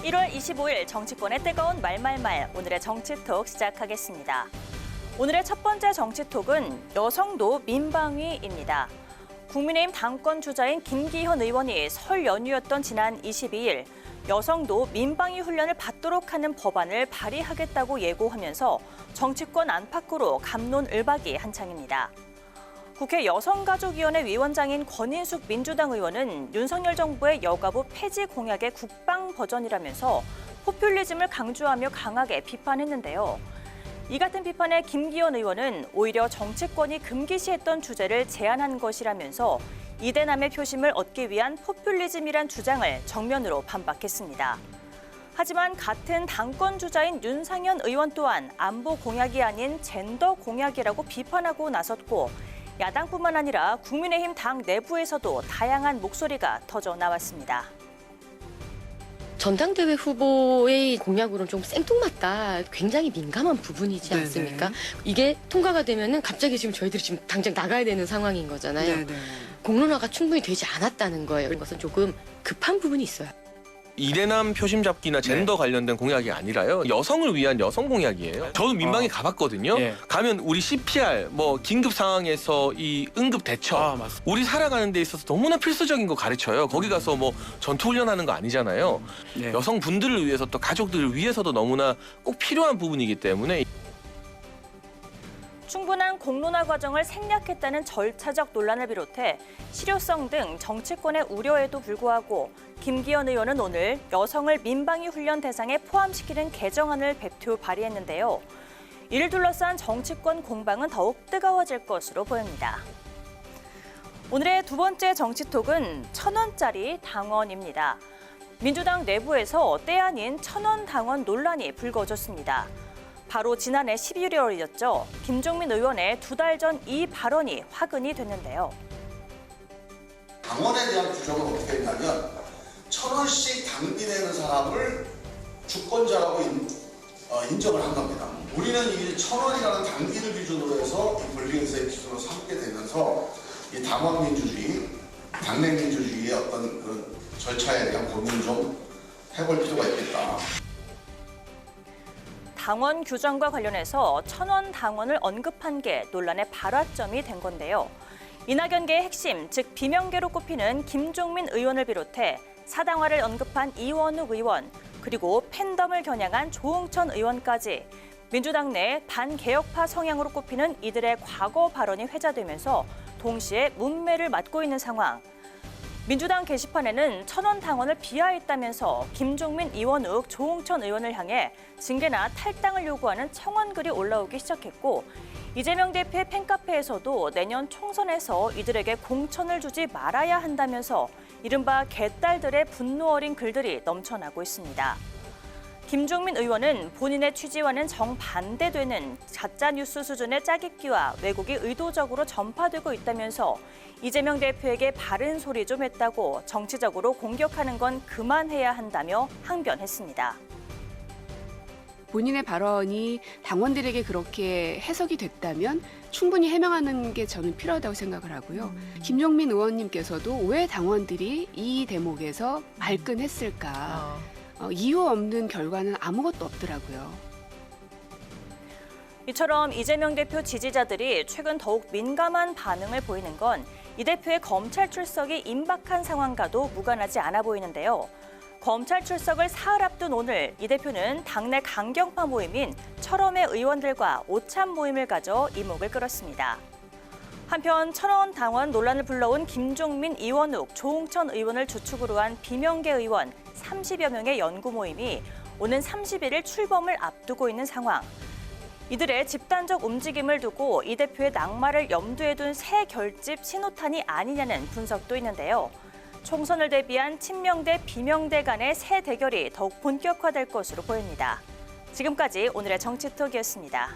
1월 25일 정치권의 뜨거운 말말말, 오늘의 정치톡 시작하겠습니다. 오늘의 첫 번째 정치톡은 여성도 민방위입니다. 국민의힘 당권 주자인 김기현 의원이 설 연휴였던 지난 22일 여성도 민방위 훈련을 받도록 하는 법안을 발의하겠다고 예고하면서 정치권 안팎으로 갑론을박이 한창입니다. 국회 여성가족위원회 위원장인 권인숙 민주당 의원은 윤석열 정부의 여가부 폐지 공약의 국방 버전이라면서 포퓰리즘을 강조하며 강하게 비판했는데요. 이 같은 비판에 김기현 의원은 오히려 정치권이 금기시했던 주제를 제안한 것이라면서 이대남의 표심을 얻기 위한 포퓰리즘이란 주장을 정면으로 반박했습니다. 하지만 같은 당권 주자인 윤상현 의원 또한 안보 공약이 아닌 젠더 공약이라고 비판하고 나섰고 야당뿐만 아니라 국민의힘 당 내부에서도 다양한 목소리가 터져 나왔습니다. 전당대회 후보의 공약으로는 좀 생뚱맞다. 굉장히 민감한 부분이지 않습니까? 네네. 이게 통과가 되면은 갑자기 지금 저희들이 지금 당장 나가야 되는 상황인 거잖아요. 네네. 공론화가 충분히 되지 않았다는 거예요. 이것은 조금 급한 부분이 있어요. 이대남 표심 잡기나 젠더 관련된 공약이 아니라요. 여성을 위한 여성 공약이에요. 저도 민방위 가봤거든요. 가면 우리 CPR, 긴급 상황에서 이 응급 대처, 우리 살아가는 데 있어서 너무나 필수적인 거 가르쳐요. 거기 가서 전투 훈련하는 거 아니잖아요. 여성분들을 위해서 또 가족들을 위해서도 너무나 꼭 필요한 부분이기 때문에 충분한 공론화 과정을 생략했다는 절차적 논란을 비롯해 실효성 등 정치권의 우려에도 불구하고 김기현 의원은 오늘 여성을 민방위 훈련 대상에 포함시키는 개정안을 배표 발의했는데요. 이를 둘러싼 정치권 공방은 더욱 뜨거워질 것으로 보입니다. 오늘의 두 번째 정치톡은 1,000원짜리 당원입니다. 민주당 내부에서 때 아닌 1,000원 당원 논란이 불거졌습니다. 바로 지난해 11월이었죠. 김종민 의원의 2달 전 이 발언이 화근이 됐는데요. 당원에 대한 규정은 어떻게 했냐면 1,000원씩 당비되는 사람을 주권자라고 인정을 한 겁니다. 우리는 이 1,000원이라는 당비를 기준으로 해서 이 권리행사의 기준으로 삼게 되면서 이 당원 민주주의, 당내 민주주의의 어떤 그런 절차에 대한 고민을 좀 해볼 필요가 있겠다. 당원 규정과 관련해서 1,000원 당원을 언급한 게 논란의 발화점이 된 건데요. 이낙연계의 핵심, 즉 비명계로 꼽히는 김종민 의원을 비롯해 사당화를 언급한 이원욱 의원, 그리고 팬덤을 겨냥한 조응천 의원까지 민주당 내 반개혁파 성향으로 꼽히는 이들의 과거 발언이 회자되면서 동시에 문매를 맞고 있는 상황. 민주당 게시판에는 1,000원 당원을 비하했다면서 김종민, 이원욱, 조응천 의원을 향해 징계나 탈당을 요구하는 청원글이 올라오기 시작했고 이재명 대표의 팬카페에서도 내년 총선에서 이들에게 공천을 주지 말아야 한다면서 이른바 개딸들의 분노 어린 글들이 넘쳐나고 있습니다. 김종민 의원은 본인의 취지와는 정반대되는 가짜뉴스 수준의 짜깁기와 왜곡이 의도적으로 전파되고 있다면서 이재명 대표에게 바른 소리 좀 했다고 정치적으로 공격하는 건 그만해야 한다며 항변했습니다. 본인의 발언이 당원들에게 그렇게 해석이 됐다면 충분히 해명하는 게 저는 필요하다고 생각을 하고요. 김종민 의원님께서도 왜 당원들이 이 대목에서 발끈했을까? 이유 없는 결과는 아무것도 없더라고요. 이처럼 이재명 대표 지지자들이 최근 더욱 민감한 반응을 보이는 건 이 대표의 검찰 출석이 임박한 상황과도 무관하지 않아 보이는데요. 검찰 출석을 사흘 앞둔 오늘 이 대표는 당내 강경파 모임인 철험의 의원들과 오찬 모임을 가져 이목을 끌었습니다. 한편 1,000원 당원 논란을 불러온 김종민, 이원욱, 조응천 의원을 주축으로 한 비명계 의원 30여 명의 연구 모임이 오는 31일 출범을 앞두고 있는 상황. 이들의 집단적 움직임을 두고 이 대표의 낙마를 염두에 둔 새 결집 신호탄이 아니냐는 분석도 있는데요. 총선을 대비한 친명대, 비명대 간의 새 대결이 더욱 본격화될 것으로 보입니다. 지금까지 오늘의 정치톡이었습니다.